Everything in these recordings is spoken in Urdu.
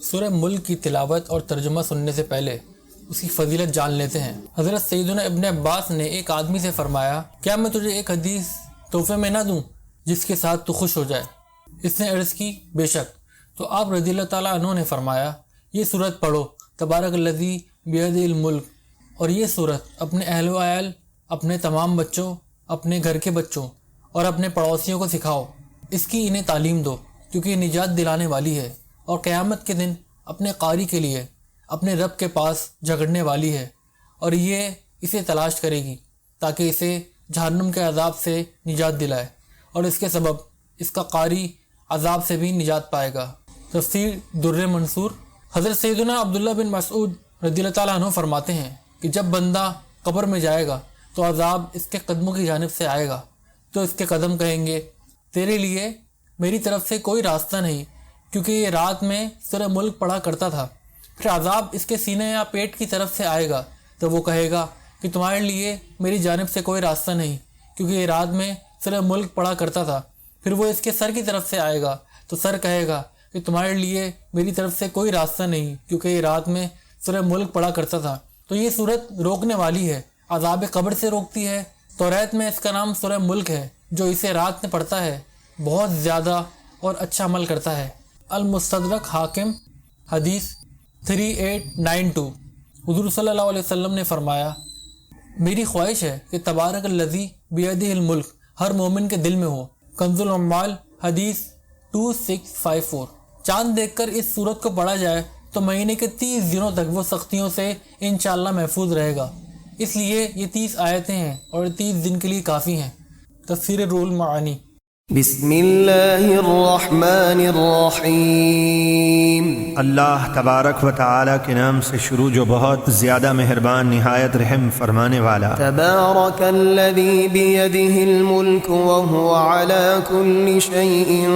سورہ ملک کی تلاوت اور ترجمہ سننے سے پہلے اس کی فضیلت جان لیتے ہیں۔ حضرت سیدنا ابن عباس نے ایک آدمی سے فرمایا، کیا میں تجھے ایک حدیث تحفے میں نہ دوں جس کے ساتھ تو خوش ہو جائے؟ اس نے عرض کی، بے شک۔ تو آپ رضی اللہ تعالیٰ عنہ نے فرمایا، یہ سورت پڑھو، تبارک الذی بیدہ الملک، اور یہ سورت اپنے اہل و عیال، اپنے تمام بچوں، اپنے گھر کے بچوں اور اپنے پڑوسیوں کو سکھاؤ۔ اس کی انہیں تعلیم دو کیونکہ یہ نجات دلانے والی ہے اور قیامت کے دن اپنے قاری کے لیے اپنے رب کے پاس جھگڑنے والی ہے، اور یہ اسے تلاش کرے گی تاکہ اسے جہنم کے عذاب سے نجات دلائے، اور اس کے سبب اس کا قاری عذاب سے بھی نجات پائے گا۔ تفسیر در منصور۔ حضرت سیدنا عبداللہ بن مسعود رضی اللہ تعالیٰ عنہ فرماتے ہیں کہ جب بندہ قبر میں جائے گا تو عذاب اس کے قدموں کی جانب سے آئے گا، تو اس کے قدم کہیں گے، تیرے لیے میری طرف سے کوئی راستہ نہیں، کیونکہ یہ رات میں سورہ ملک پڑھا کرتا تھا۔ پھر عذاب اس کے سینے یا پیٹ کی طرف سے آئے گا تو وہ کہے گا کہ تمہارے لیے میری جانب سے کوئی راستہ نہیں، کیونکہ یہ رات میں سورہ ملک پڑھا کرتا تھا۔ پھر وہ اس کے سر کی طرف سے آئے گا تو سر کہے گا کہ تمہارے لیے میری طرف سے کوئی راستہ نہیں، کیونکہ یہ رات میں سورہ ملک پڑھا کرتا تھا۔ تو یہ صورت روکنے والی ہے، عذاب قبر سے روکتی ہے۔ توریت میں اس کا نام سورہ ملک ہے۔ جو اسے رات میں پڑھتا ہے بہت زیادہ اور اچھا عمل کرتا ہے۔ المستدرک حاکم، حدیث 3892۔ حضور صلی اللہ علیہ وسلم نے فرمایا، میری خواہش ہے کہ تبارک الذی بیدہ الملک ہر مومن کے دل میں ہو۔ کنز العمال، حدیث 2654۔ چاند دیکھ کر اس سورت کو پڑھا جائے تو مہینے کے 30 دنوں تک وہ سختیوں سے انشاءاللہ محفوظ رہے گا۔ اس لیے یہ 30 آیتیں ہیں اور 30 دن کے لیے کافی ہیں۔ تفسیر روح المعانی۔ بسم اللہ الرحمن الرحیم۔ اللہ تبارک و تعالی کے نام سے شروع جو بہت زیادہ مہربان نہایت رحم فرمانے والا۔ تبارک الذی بیدہ الملک وہو علی کل شیء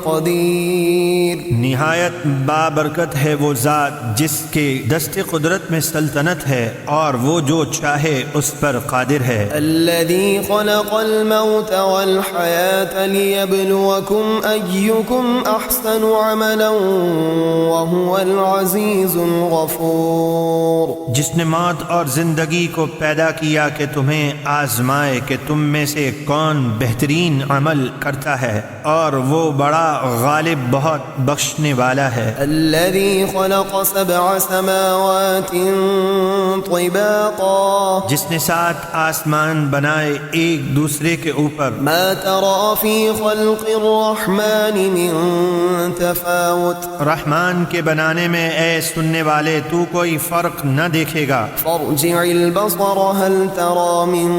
قدیر۔ نہایت بابرکت ہے وہ ذات جس کے دست قدرت میں سلطنت ہے اور وہ جو چاہے اس پر قادر ہے۔ الذی خلق الموت والحیاة لِيَبْلُوَكُمْ أَيُّكُمْ أَحْسَنُ عَمَلًا وَهُوَ الْعَزِيزُ الْغَفُورُ۔ جس نے موت اور زندگی کو پیدا کیا کہ تمہیں آزمائے کہ تم میں سے کون بہترین عمل کرتا ہے، اور وہ بڑا غالب بہت بخشنے والا ہے۔ الذي خلق 7 سماوات طباقا۔ جس نے 7 آسمان بنائے ایک دوسرے کے اوپر۔ ما ترى في خلق الرحمن من تفاوت۔ رحمان کے بنانے میں اے سننے والے تو کوئی فرق نہ دیکھے گا۔ فارجع البصر هل ترى من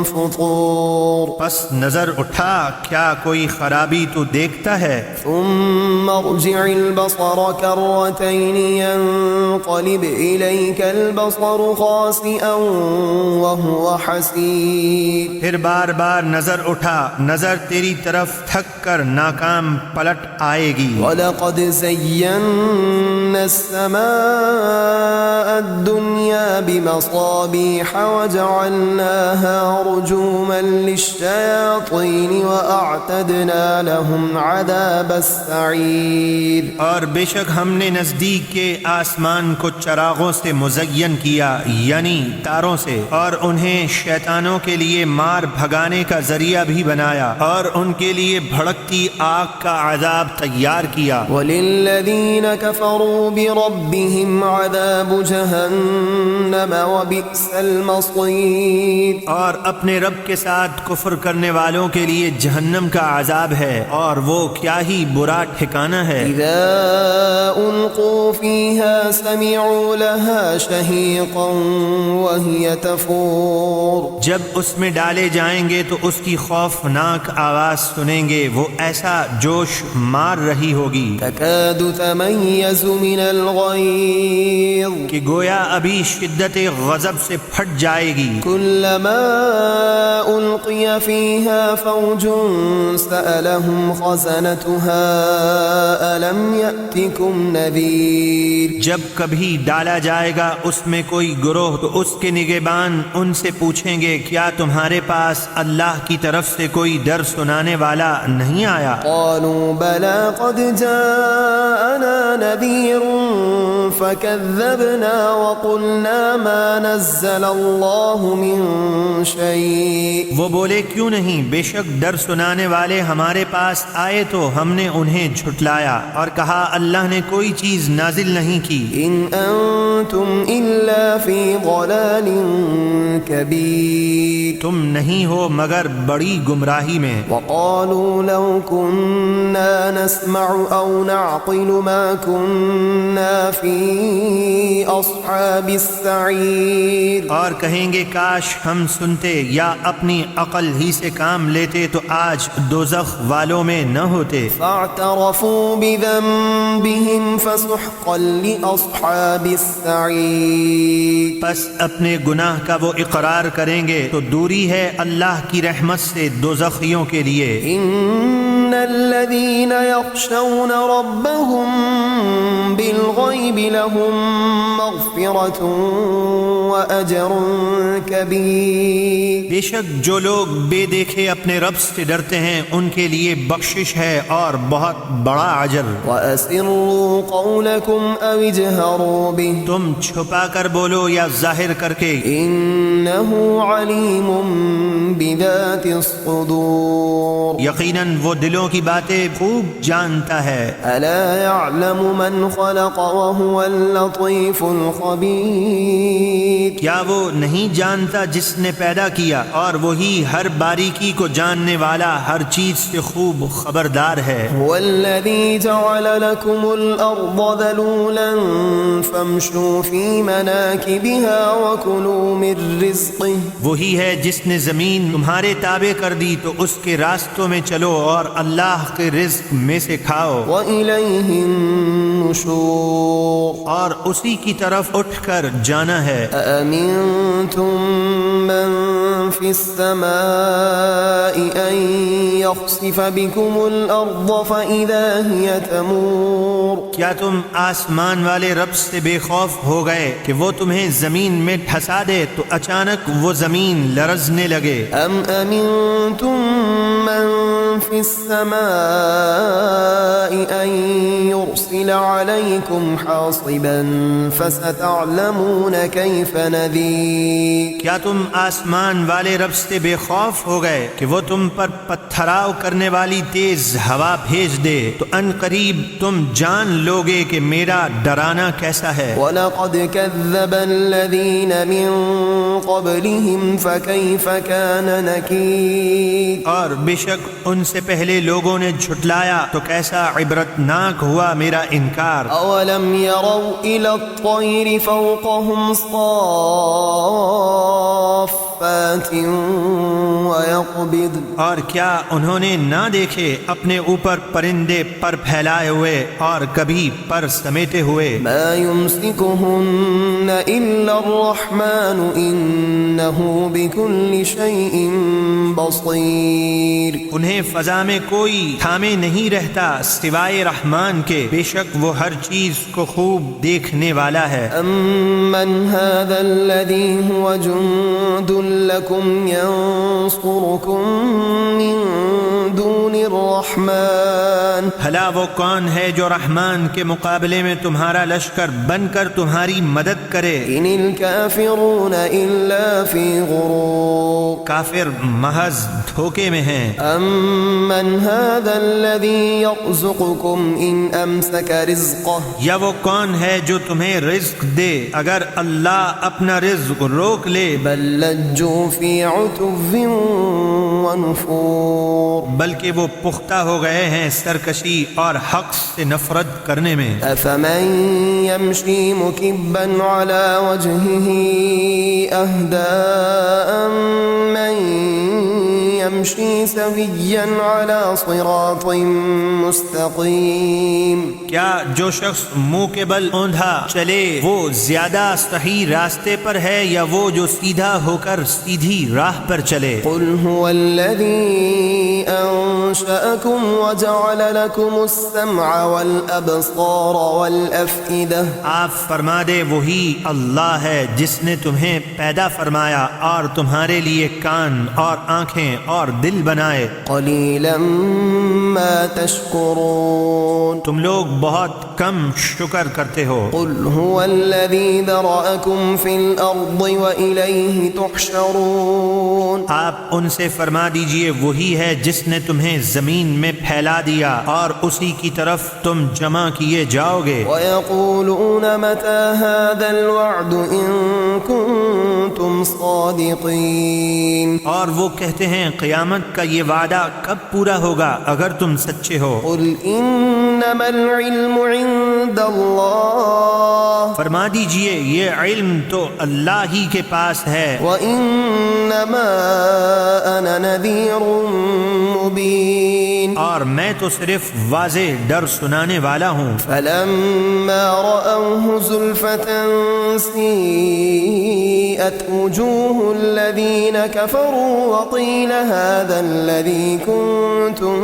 فطور۔ پس نظر اٹھا، کیا کوئی خرابی تو دیکھتا ہے؟ ثم ارجع البصر كرتين ينقلب إليك البصر خاسئا وهو حسير۔ پھر بار بار نظر اٹھا، نظر تیری طرف تھک کر ناکام پلٹ آئے گی۔ وَلَقَدْ زَيَّنَّا السَّمَاءَ الدُّنْيَا بِمَصَابِيحَ وَجَعَلْنَاهَا رُجُومًا لِلشَّيَاطِينِ وَأَعْتَدْنَا لَهُمْ عَذَابَ السَّعِيرِ۔ اور بے شک ہم نے نزدیک کے آسمان کو چراغوں سے مزین کیا، یعنی تاروں سے، اور انہیں شیطانوں کے لیے مار بھگانے کا ذریعہ بھی بنایا، اور ان کے لیے بھڑکتی آگ کا عذاب تیار کیا۔ وَلِلَّذِينَ كَفَرُوا بِرَبِّهِمْ عَذَابُ جَهَنَّمَ وَبِئْسَ الْمَصِيرُ۔ اور اپنے رب کے ساتھ کفر کرنے والوں کے لیے جہنم کا عذاب ہے، اور وہ کیا ہی برا ٹھکانہ ہے۔ إِذَا أُلْقُوا فِيهَا سَمِعُوا لَهَا شَهِيقًا وَهِيَ تَفُورُ۔ جب اس میں ڈالے جائیں گے تو اس کی خوفناک آواز سنیں گے، وہ ایسا جوش مار رہی ہوگی تَكَادُ تَمَيَّزُ مِنَ الْغَيْظِ۔ کہ گویا ابھی شدت غضب سے پھٹ جائے گی۔ كُلَّمَا أُلْقِيَ فِيهَا فَوْجٌ سَأَلَهُمْ خَزَنَتُهَا أَلَمْ يَأْتِكُمْ نَذِيرٌ۔ جب کبھی ڈالا جائے گا اس میں کوئی گروہ تو اس کے نگہبان ان سے پوچھیں گے، کیا تمہارے پاس اللہ کی طرف سے کوئی ڈر سنانے والا نہیں آیا؟ قالوا بلى قد جاءنا نذير فكذبنا وقلنا ما نزل الله من شيء. وہ بولے کیوں نہیں، بے شک ڈر سنانے والے ہمارے پاس آئے تو ہم نے انہیں جھٹلایا اور کہا اللہ نے کوئی چیز نازل نہیں کی. إن أنتم إلا في ضلال كبير. تم نہیں ہو مگر بڑی گمراہی میں. وقالوا لو كنا نسمع أو نعقل ما كنا في أصحاب السعير. اور کہیں گے کاش ہم سنتے یا اپنی عقل ہی سے کام لیتے تو آج دوزخ والوں میں نہ ہوتے. فاعترفوا بذنبهم فسحقا لأصحاب السعير. پس اپنے گناہ کا وہ اقرار کریں گے تو دوری ہے اللہ کی رحمت سے دوزخیوں کے لیے. إن الذين يخشون ربهم بالغيب لهم مغفرة وأجر كبير. بے شک جو لوگ بے دیکھے اپنے رب سے ڈرتے ہیں ان کے لیے بخشش ہے اور بہت بڑا اجر. وأسروا قولكم أو اجهروا به تم چھپا کر بولو یا ظاہر کر کے، إنه عليم بذات الصدور. یقیناً وہ دلوں کی باتیں خوب جانتا ہے. ألا يعلم من خلق وهو اللطيف الخبير. کیا وہ نہیں جانتا جس نے پیدا کیا اور وہی ہر باریکی کو جاننے والا ہر چیز سے خوب خبردار ہے. هو الذي جعل لكم الأرض ذلولا فامشوا في مناكبها وكلوا من رزقه. وہی ہے جس نے زمین تمہارے تابع کر دی تو اس کے راستوں میں چلو اور اللہ کے رزق میں سے کھاؤ. وإليه النشور. اور اسی کی طرف اٹھ کر جانا ہے. أأمنتم من في السماء أن يخسف بكم الأرض فإذا هي تمور. کیا تم آسمان والے رب سے بے خوف ہو گئے کہ وہ تمہیں زمین میں ٹھسا دے تو اچانک وہ زمین لرزنے لگے. أم أمنتم من في السماء أن يرسل عليكم حاصبا فستعلمون كيف نذير. کیا تم آسمان والے رب سے بے خوف ہو گئے کہ وہ تم پر پتھراؤ کرنے والی تیز ہوا بھیج دے تو ان قریب تم جان لوگے کہ میرا ڈرانا کیسا ہے. وَلَقَدْ كَذَّبَ الَّذِينَ مِن قَبْلِهِمْ فَكَيْفَ كَانَ نَكِيرِ. اور بے شک ان سے پہلے لوگوں نے جھٹلایا تو کیسا عبرتناک ہوا میرا انکار. أَوَلَمْ يَرَوْا إِلَى الطَّيْرِ فَوْقَهُمْ صَافَّاتٍ وَيَقْبِضْ. اور کیا انہوں نے نہ دیکھے اپنے اوپر پرندے پر پھیلائے ہوئے اور کبھی پر سمیٹے ہوئے. مَا يُمْسِكُهُنَّ إِلَّا الرَّحْمَنُ إِنَّهُ بِكُلِّ شَيْءٍ بَصِيرٌ. انہیں فضا میں کوئی تھامے نہیں رہتا سوائے رحمان کے، بے شک وہ ہر چیز کو خوب دیکھنے والا ہے. أَمَّنْ هَذَا الَّذِي هُوَ جُندٌ لَكُمْ يَنصُرُكُم مِّن دُونِ الرَّحْمَنِ. بھلا وہ کون ہے جو رحمان کے مقابلے میں تمہارا لشکر بن کر تمہاری مدد کرے. إِنِ الْكَافِرُونَ إِلَّا فِي غُرُورٍ. کافر محض دھوکے میں ہیں. أَمَّنْ هَذَا الَّذِي يَرْزُقُكُمْ إِنْ أَمْسَكَ رِزْقَهُ. یا وہ کون ہے جو تمہیں رزق دے اگر اللہ اپنا رزق روک لے. بل لجوا في عتو ونفور. بلکہ وہ پختہ ہو گئے ہیں سرکشی اور حق سے نفرت کرنے میں. أفمن يمشي مكبا على وجهه أهدى من يمشي سويا على صراط مستقيم. کیا جو شخص منہ کے بل اوندھا چلے وہ زیادہ صحیح راستے پر ہے یا وہ جو سیدھا ہو کر سیدھی راہ پر چلے. قل هو الذي أنشأكم وجعل لكم السمع والأبصار والأفئدة. آپ فرما دے وہی اللہ ہے جس نے تمہیں پیدا فرمایا اور تمہارے لیے کان اور آنکھیں اور دل بنائے. قليلا ما تشكرون. تم لوگ بہت کم شکر کرتے ہو۔ قل هو الذي ذرأكم في الأرض وإليه تحشرون۔ آپ ان سے فرما دیجئے وہی ہے جس نے تمہیں زمین میں پھیلا دیا اور اسی کی طرف تم جمع کیے جاؤ گے۔ ويقولون متى هذا الوعد إن كنتم صادقين۔ اور وہ کہتے ہیں قیامت کا یہ وعدہ کب پورا ہوگا اگر تم سچے ہو۔ قل إنما العلم عند الله۔ فرما دیجئے یہ علم تو اللہ ہی کے پاس ہے۔ وإنما أنا نذير مبين۔ اور میں تو صرف واضح ڈر سنانے والا ہوں۔ فلما رأوه زلفة سيئت وجوه الذين كفروا وقيل هذا الذي كنتم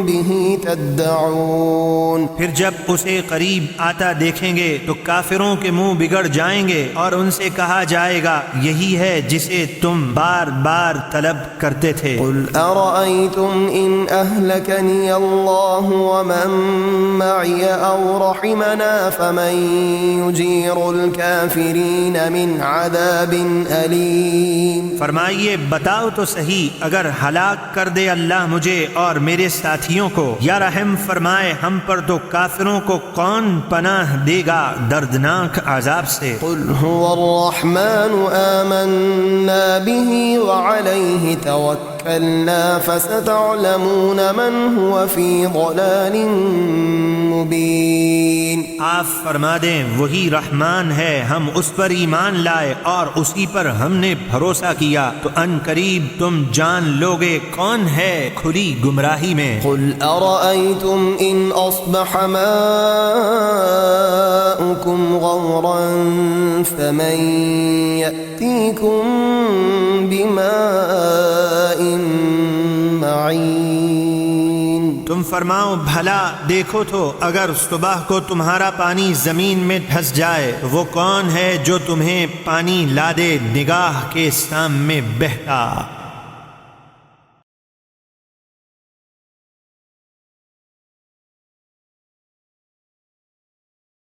به تدعون۔ پھر جب اسے قریب آتا دیکھیں گے تو کافروں کے منہ بگڑ جائیں گے اور ان سے کہا جائے گا یہی ہے جسے تم بار بار طلب کرتے تھے۔ قل أرأيتم إن أهلكني الله ومن معي أو رحمنا فمن يجير الكافرين من عذاب أليم۔ فرمائیے بتاؤ تو صحیح اگر ہلاک کر دے اللہ مجھے اور میرے ساتھیوں کو یا رحم فرمائے ہم پر تو کافروں کو کون پناہ دے گا دردناک عذاب سے۔ قل هو الرحمن آمنا به وعليه توكلنا فستعلمون من هو في ضلال مبين۔ آپ فرما دیں وہی رحمان ہے ہم اس پر ایمان لائے اور اسی پر ہم نے بھروسہ کیا تو ان قریب تم جان لوگے کون ہے کھلی گمراہی میں۔ قل أرأيتم إن أصبح ماؤكم غورا فمن يأتيكم بماء معين۔ تم فرماؤ بھلا دیکھو تو اگر صبح کو تمہارا پانی زمین میں دھس جائے وہ کون ہے جو تمہیں پانی لا دے نگاہ کے سامنے بہتا۔